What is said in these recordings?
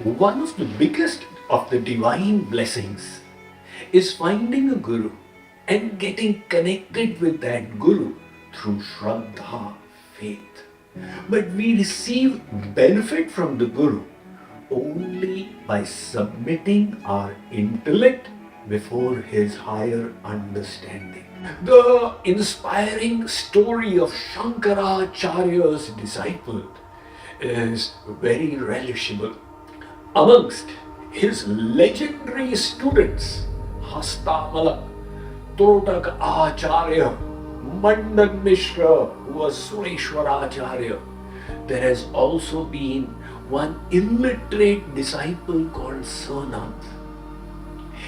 One of the biggest of the divine blessings is finding a guru and getting connected with that guru through Shraddha, faith. But we receive benefit from the guru only by submitting our intellect before his higher understanding. The inspiring story of Shankaracharya's disciple is very relishable. Amongst his legendary students, Hastamala, Totak Acharya, Mandan Mishra, who was Sureshwaracharya, there has also been one illiterate disciple called Sanatan.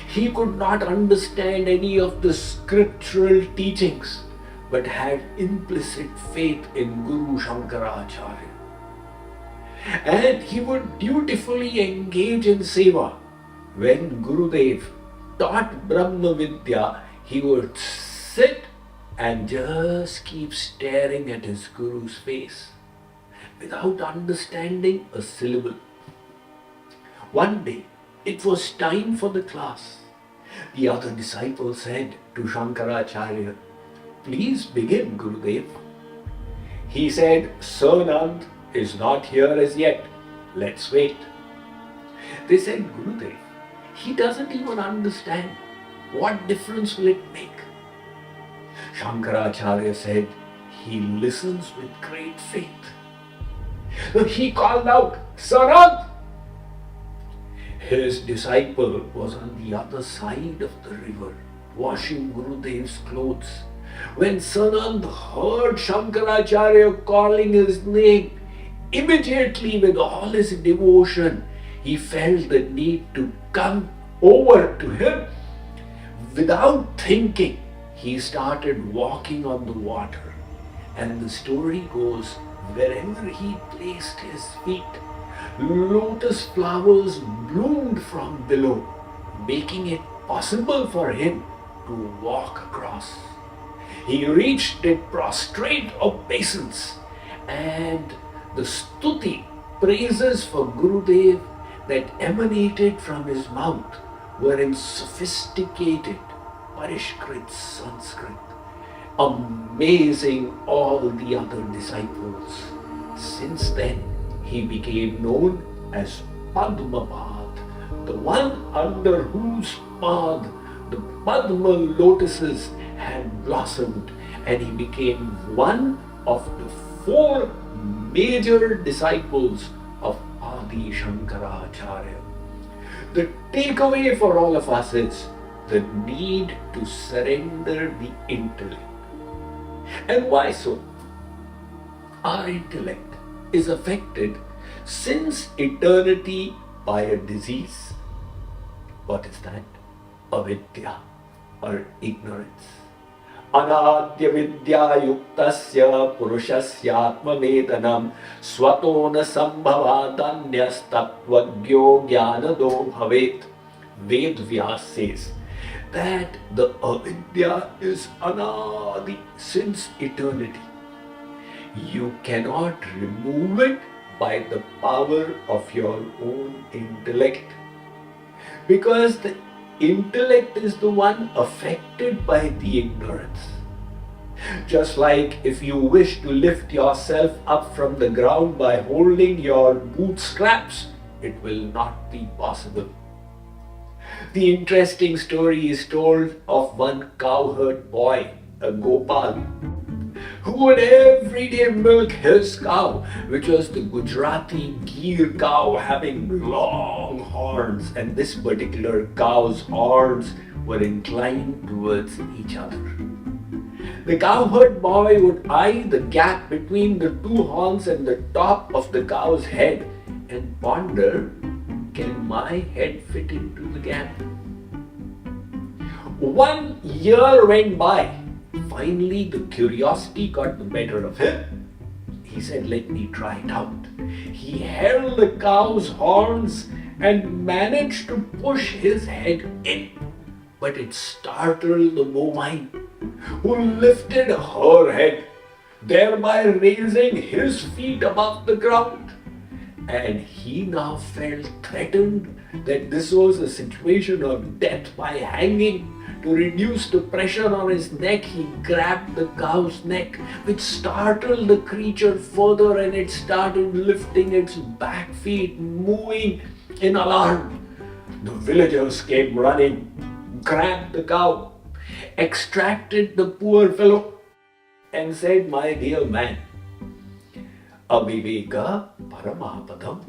He could not understand any of the scriptural teachings, but had implicit faith in Guru Shankaracharya. And he would dutifully engage in seva. When Gurudev taught Brahma Vidya, he would sit and just keep staring at his Guru's face without understanding a syllable. One day, it was time for the class. The other disciple said to Shankaracharya, "Please begin, Gurudev." He said, "Sanant is not here as yet. Let's wait." They said, "Gurudev, he doesn't even understand. What difference will it make?" Shankaracharya said, "He listens with great faith." He called out, "Sanat!" His disciple was on the other side of the river, washing Gurudev's clothes. When Sanat heard Shankaracharya calling his name, immediately with all his devotion, he felt the need to come over to him. Without thinking, he started walking on the water. And the story goes, wherever he placed his feet, lotus flowers bloomed from below, making it possible for him to walk across. He reached a prostrate obeisance, and the stuti, praises for Gurudev that emanated from his mouth were in sophisticated Parishkrit Sanskrit, amazing all the other disciples. Since then, he became known as Padmapada, the one under whose path the Padma lotuses had blossomed, and he became one of the four major disciples of Adi Shankaracharya. The takeaway for all of us is the need to surrender the intellect. And why so? Our intellect is affected since eternity by a disease. What is that? Avidya, or ignorance. Anadya vidya yuktasya purushasya atmavedanam swato na sambhavadanyas tattvagyo jnanado bhavet. Ved Vyas says that the avidya is anadi, since eternity. You cannot remove it by the power of your own intellect, because the intellect is the one affected by the ignorance. Just like if you wish to lift yourself up from the ground by holding your bootstraps, it will not be possible. The interesting story is told of one cowherd boy, a Gopal, who would every day milk his cow, which was the Gujarati Gir cow, having long horns, and this particular cow's horns were inclined towards each other. The cowherd boy would eye the gap between the two horns and the top of the cow's head and ponder, can my head fit into the gap? 1 year went by. Finally, the curiosity got the better of him. He said, "Let me try it out." He held the cow's horns and managed to push his head in. But it startled the bovine, who lifted her head, thereby raising his feet above the ground. And he now felt threatened that this was a situation of death by hanging. To reduce the pressure on his neck, he grabbed the cow's neck, which startled the creature further, and it started lifting its back feet, moving in alarm. The villagers came running, grabbed the cow, extracted the poor fellow, and said, "My dear man, aviveka paramapadam.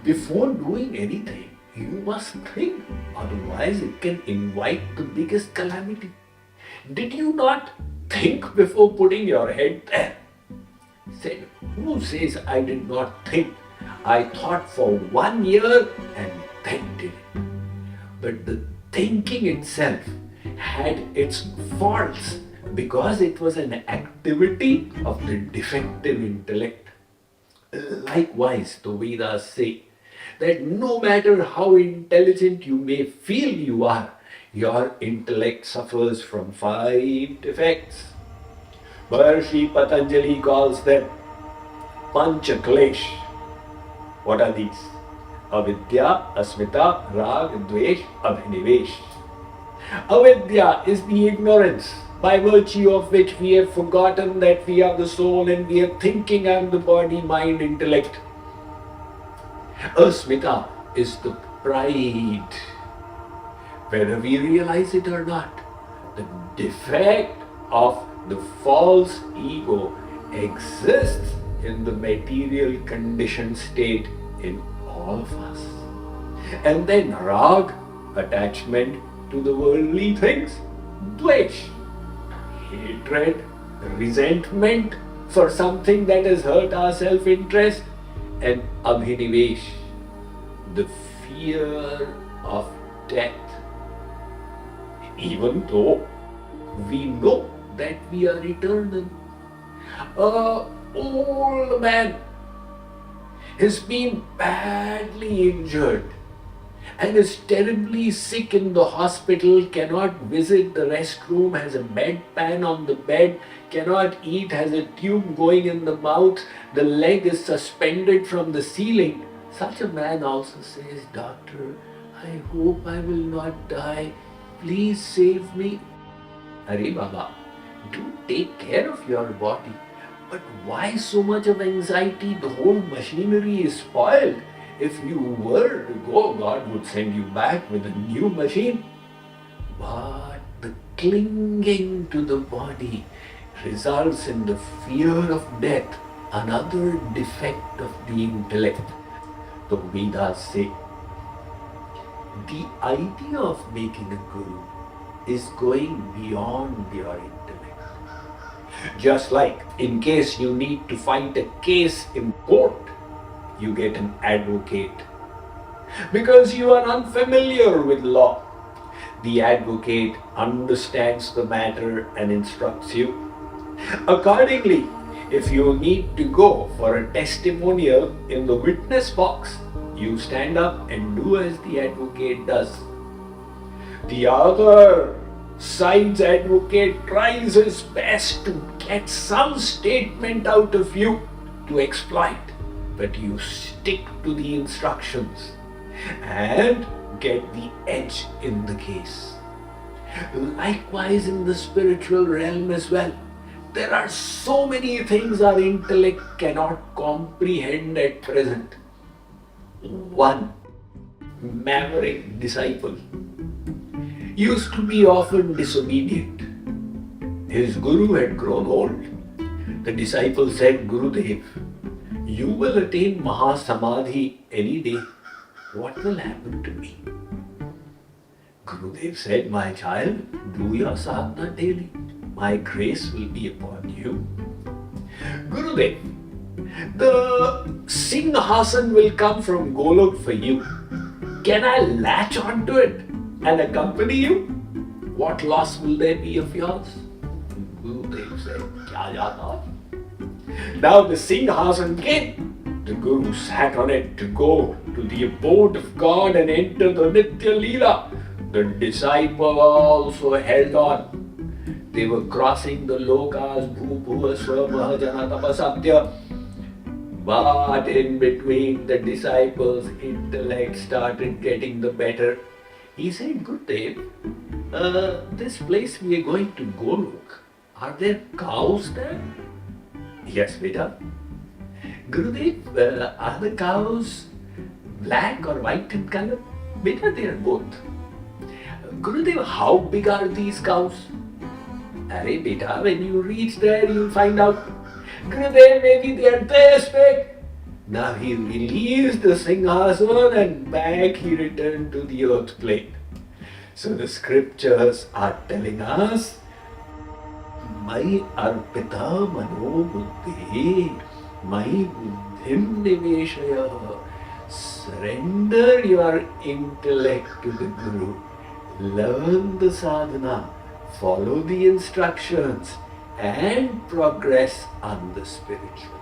Before doing anything, you must think, otherwise it can invite the biggest calamity. Did you not think before putting your head there?" Said, "Who says I did not think? I thought for 1 year and then did it." But the thinking itself had its faults because it was an activity of the defective intellect. Likewise, the Vedas say that no matter how intelligent you may feel you are, your intellect suffers from 5 defects. Maharishi Patanjali calls them Pancha Klesh. What are these? Avidya, asmita, raga, dvesha, abhinivesha. Avidya is the ignorance by virtue of which we have forgotten that we are the soul and we are thinking and the body, mind, intellect. Asmita is the pride. Whether we realize it or not, the defect of the false ego exists in the material conditioned state in all of us. And then rag, attachment to the worldly things, dvesha, hatred, resentment for something that has hurt our self-interest, and abhinivesha, the fear of death. Even though we know that we are eternal. An old man has been badly injured and is terribly sick in the hospital, cannot visit the restroom, has a bedpan on the bed, cannot eat, has a tube going in the mouth, the leg is suspended from the ceiling. Such a man also says, "Doctor, I hope I will not die. Please save me." Hare Baba, do take care of your body. But why so much of anxiety? The whole machinery is spoiled. If you were to go, God would send you back with a new machine. But the clinging to the body results in the fear of death, another defect of the intellect. The Vedas say the idea of making a guru is going beyond your intellect. Just like in case you need to fight a case in court, you get an advocate. Because you are unfamiliar with law, the advocate understands the matter and instructs you. Accordingly, if you need to go for a testimonial in the witness box, you stand up and do as the advocate does. The other side's advocate tries his best to get some statement out of you to exploit, but you stick to the instructions and get the edge in the case. Likewise in the spiritual realm as well. There are so many things our intellect cannot comprehend at present. One maverick disciple used to be often disobedient. His guru had grown old. The disciple said, "Gurudev, you will attain Mahasamadhi any day. What will happen to me?" Gurudev said, "My child, do your sadhana daily. My grace will be upon you." "Gurudev, the Singhasan will come from Golok for you. Can I latch onto it and accompany you? What loss will there be of yours?" Gurudev said, "Kya jata?" Now the Singhasan came. The Guru sat on it to go to the abode of God and enter the Nitya Leela. The disciple also held on. They were crossing the lokas, bhubhuva, swabha, jana, tapasatya. But in between, the disciples' intellect started getting the better. He said, Gurudev, this place we are going to go look, are there cows there? Yes, beta. Gurudev, are the cows black or white in color? Beta, they are both. Gurudev, how big are these cows? Arey beta, when you reach there, you'll find out. Gurudev, maybe they are this big. Now he released the Singhasan and back he returned to the earth plane. So the scriptures are telling us, Mai arpita mano buddhi, Mai buddhim niveshaya. Surrender your intellect to the Guru. Learn the sadhana, follow the instructions, and progress on the spiritual